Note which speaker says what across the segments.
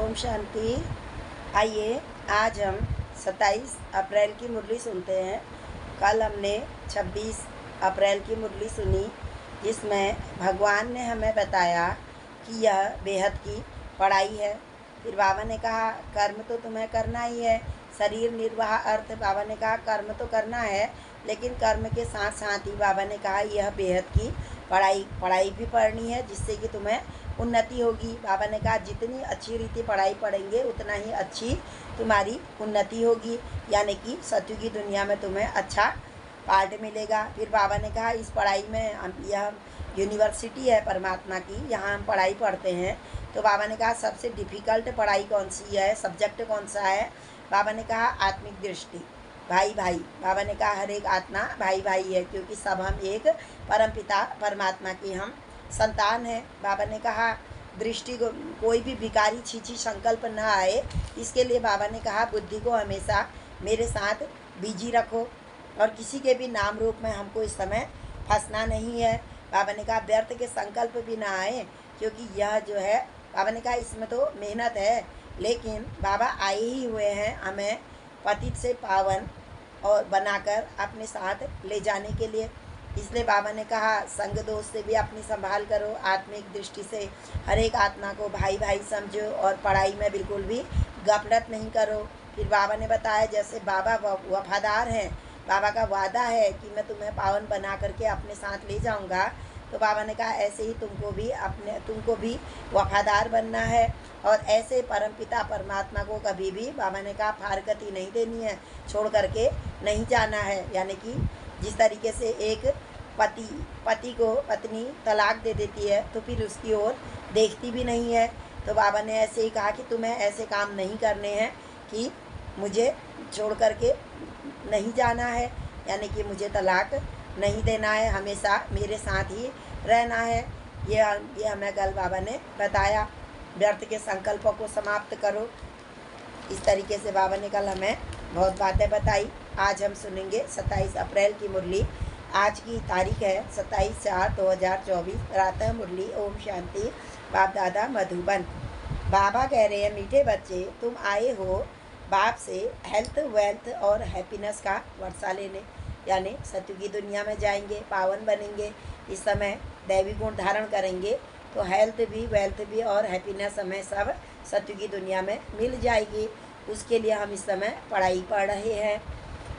Speaker 1: ओम शांति। आइए आज हम 27 अप्रैल की मुरली सुनते हैं। कल हमने 26 अप्रैल की मुरली सुनी, जिसमें भगवान ने हमें बताया कि यह बेहद की पढ़ाई है। फिर बाबा ने कहा कर्म तो तुम्हें करना ही है, शरीर निर्वाह अर्थ बाबा ने कहा कर्म तो करना है, लेकिन कर्म के साथ साथ ही बाबा ने कहा यह बेहद की पढ़ाई भी पढ़नी है, जिससे कि तुम्हें उन्नति होगी। बाबा ने कहा जितनी अच्छी रीति पढ़ाई पढ़ेंगे उतना ही अच्छी तुम्हारी उन्नति होगी, यानी कि सत्युग की दुनिया में तुम्हें अच्छा पार्ट मिलेगा। फिर बाबा ने कहा इस पढ़ाई में यह यूनिवर्सिटी है परमात्मा की, यहाँ हम पढ़ाई पढ़ते हैं। तो बाबा ने कहा सबसे डिफ़िकल्ट पढ़ाई कौन सी है, सब्जेक्ट कौन सा है। बाबा ने कहा आत्मिक दृष्टि, भाई भाई। बाबा ने कहा हर एक आत्मा भाई भाई है, क्योंकि सब हम एक परमपिता परमात्मा की हम संतान है। बाबा ने कहा दृष्टि को कोई भी भिखारी छीछी संकल्प न आए, इसके लिए बाबा ने कहा बुद्धि को हमेशा मेरे साथ बिजी रखो, और किसी के भी नाम रूप में हमको इस समय फंसना नहीं है। बाबा ने कहा व्यर्थ के संकल्प भी ना आए, क्योंकि यह जो है बाबा ने कहा इसमें तो मेहनत है, लेकिन बाबा आए ही हुए हैं हमें पतित से पावन और बनाकर अपने साथ ले जाने के लिए। इसलिए बाबा ने कहा संग दोष से भी अपनी संभाल करो, आत्मिक दृष्टि से हर एक आत्मा को भाई भाई समझो, और पढ़ाई में बिल्कुल भी गफलत नहीं करो। फिर बाबा ने बताया जैसे बाबा वफादार हैं, बाबा का वादा है कि मैं तुम्हें पावन बना करके अपने साथ ले जाऊंगा, तो बाबा ने कहा ऐसे ही तुमको भी वफादार बनना है, और ऐसे परमपिता परमात्मा को कभी भी बाबा ने कहा फारकती नहीं देनी है, छोड़ करके नहीं जाना है। यानी कि जिस तरीके से एक पति को पत्नी तलाक दे देती है तो फिर उसकी ओर देखती भी नहीं है, तो बाबा ने ऐसे ही कहा कि तुम्हें ऐसे काम नहीं करने हैं कि मुझे छोड़ करके नहीं जाना है, यानी कि मुझे तलाक नहीं देना है, हमेशा मेरे साथ ही रहना है। ये हमें कल बाबा ने बताया। व्यर्थ के संकल्पों को समाप्त करो, इस तरीके से बाबा ने कल हमें बहुत बातें बताई। आज हम सुनेंगे 27 अप्रैल की मुरली। आज की तारीख है 27/4/2024, प्रातः मुरली। ओम शांति। बाप दादा मधुबन। बाबा कह रहे हैं मीठे बच्चे तुम आए हो बाप से हेल्थ वेल्थ और हैप्पीनेस का वर्षा लेने, यानी सत्युग की दुनिया में जाएंगे, पावन बनेंगे। इस समय दैवी गुण धारण करेंगे तो हेल्थ भी वेल्थ भी और हैप्पीनेस हमें सब सत्युग की दुनिया में मिल जाएगी। उसके लिए हम इस समय पढ़ाई पढ़ रहे हैं।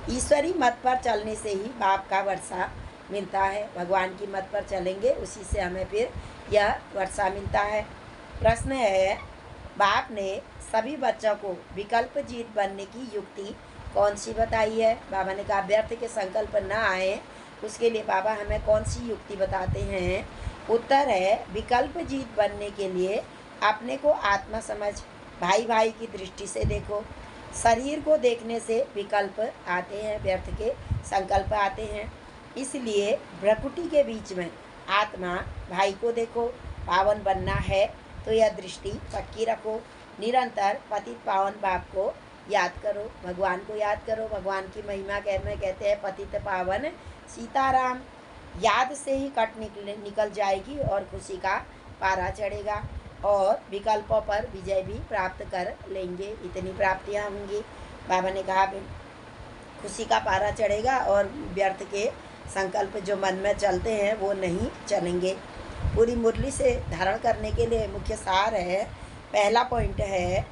Speaker 1: ईश्वरी मत पर चलने से ही बाप का वर्षा मिलता है। भगवान की मत पर चलेंगे, उसी से हमें फिर यह वर्षा मिलता है। प्रश्न है बाप ने सभी बच्चों को विकल्प जीत बनने की युक्ति कौन सी बताई है। बाबा ने कहा व्यर्थ के संकल्प न आए, उसके लिए बाबा हमें कौन सी युक्ति बताते हैं। उत्तर है विकल्प जीत बनने के लिए अपने को आत्मा समझ, भाई भाई की दृष्टि से देखो। शरीर को देखने से विकल्प आते हैं, व्यर्थ के संकल्प आते हैं। इसलिए भ्रकुटी के बीच में आत्मा भाई को देखो। पावन बनना है तो यह दृष्टि पक्की रखो। निरंतर पतित पावन बाप को याद करो, भगवान को याद करो। भगवान की महिमा कहते हैं पतित पावन सीताराम। याद से ही कट निकल जाएगी और खुशी का पारा चढ़ेगा, और विकल्पों पर विजय भी प्राप्त कर लेंगे। इतनी प्राप्तियां होंगी। बाबा ने कहा खुशी का पारा चढ़ेगा और व्यर्थ के संकल्प जो मन में चलते हैं वो नहीं चलेंगे। पूरी मुरली से धारण करने के लिए मुख्य सार है, पहला पॉइंट है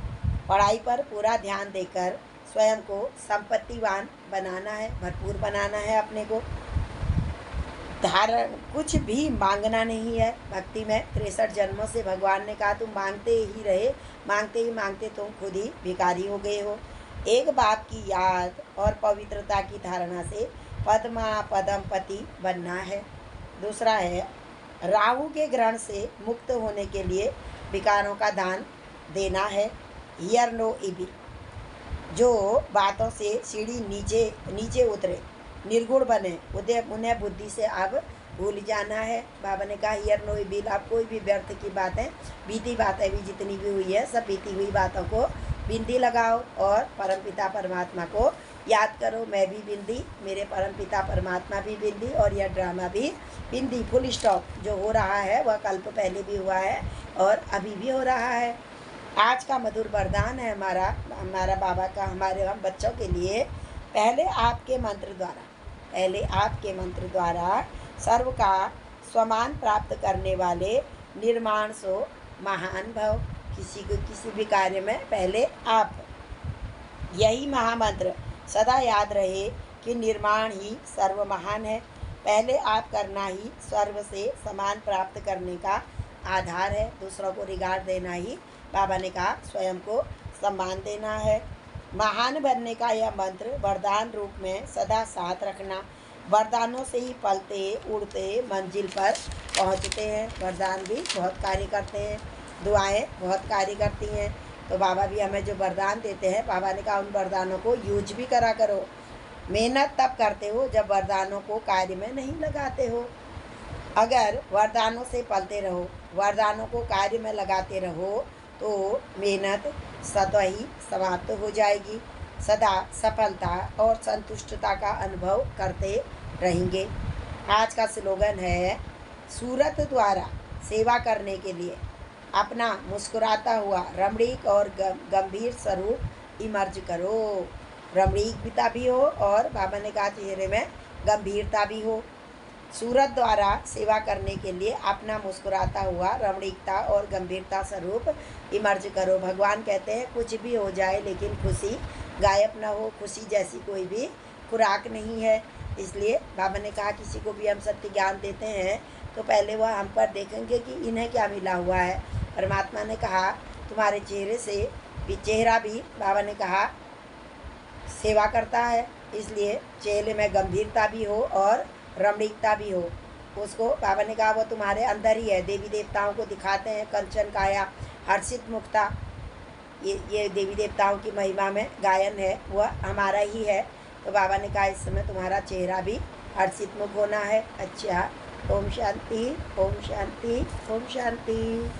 Speaker 1: पढ़ाई पर पूरा ध्यान देकर स्वयं को संपत्तिवान बनाना है, भरपूर बनाना है अपने को। धारण कुछ भी मांगना नहीं है। भक्ति में 63 जन्मों से भगवान ने कहा तुम मांगते ही रहे, मांगते ही मांगते तुम खुद ही भिखारी हो गए हो। एक बाप की याद और पवित्रता की धारणा से पद्मा पदम पति बनना है। दूसरा है राहु के ग्रहण से मुक्त होने के लिए विकारों का दान देना है। हियर नो इविल, जो बातों से सीढ़ी नीचे उतरे, निर्गुण बने, उन्हें बुद्धि से अब भूल जाना है। बाबा ने कहा हियर नो इविल, आप कोई भी व्यर्थ की बातें, बीती बातें भी जितनी भी हुई है सब बीती हुई बातों को बिंदी लगाओ, और परमपिता परमात्मा को याद करो। मैं भी बिंदी, मेरे परमपिता परमात्मा भी बिंदी, और यह ड्रामा भी बिंदी। Full stop. जो हो रहा है वह कल्प पहले भी हुआ है और अभी भी हो रहा है। आज का मधुर वरदान है हमारा बाबा का हमारे हम बच्चों के लिए। पहले आपके मंत्र द्वारा सर्व का स्वमान प्राप्त करने वाले निर्माण सो महान भव। किसी भी कार्य में पहले आप, यही महामंत्र सदा याद रहे कि निर्माण ही सर्व महान है। पहले आप करना ही सर्व से समान प्राप्त करने का आधार है। दूसरों को रिगार्ड देना ही, बाबा ने कहा, स्वयं को सम्मान देना है। महान बनने का यह मंत्र वरदान रूप में सदा साथ रखना। वरदानों से ही पलते उड़ते मंजिल पर पहुंचते हैं। वरदान भी बहुत कार्य करते हैं, दुआएं बहुत कार्य करती हैं। तो बाबा भी हमें जो वरदान देते हैं, बाबा ने कहा उन वरदानों को यूज भी करा करो। मेहनत तब करते हो जब वरदानों को कार्य में नहीं लगाते हो। अगर वरदानों से पलते रहो, वरदानों को कार्य में लगाते रहो, तो मेहनत स्वतः ही समाप्त हो जाएगी। सदा सफलता और संतुष्टता का अनुभव करते रहेंगे। आज का स्लोगन है, सूरत द्वारा सेवा करने के लिए अपना मुस्कुराता हुआ रमणीक और गंभीर स्वरूप इमर्ज करो। रमणीकता भी हो और बाबा ने कहा चेहरे में गंभीरता भी हो। सूरत द्वारा सेवा करने के लिए अपना मुस्कुराता हुआ रमणीकता और गंभीरता स्वरूप इमर्ज करो। भगवान कहते हैं कुछ भी हो जाए लेकिन खुशी गायब ना हो। खुशी जैसी कोई भी खुराक नहीं है। इसलिए बाबा ने कहा किसी को भी हम सत्य ज्ञान देते हैं तो पहले वह हम पर देखेंगे कि इन्हें क्या मिला हुआ है। परमात्मा ने कहा तुम्हारे चेहरे से भी, चेहरा भी बाबा ने कहा सेवा करता है, इसलिए चेहरे में गंभीरता भी हो और रमणीकता भी हो। उसको बाबा ने कहा वो तुम्हारे अंदर ही है। देवी देवताओं को दिखाते हैं कंचन काया हर्षित मुक्ता, ये देवी देवताओं की महिमा में गायन है, वह हमारा ही है। तो बाबा ने कहा इस समय तुम्हारा चेहरा भी हर्षित मुख होना है। अच्छा, ओम शांति, ओम शांति, ओम शांति।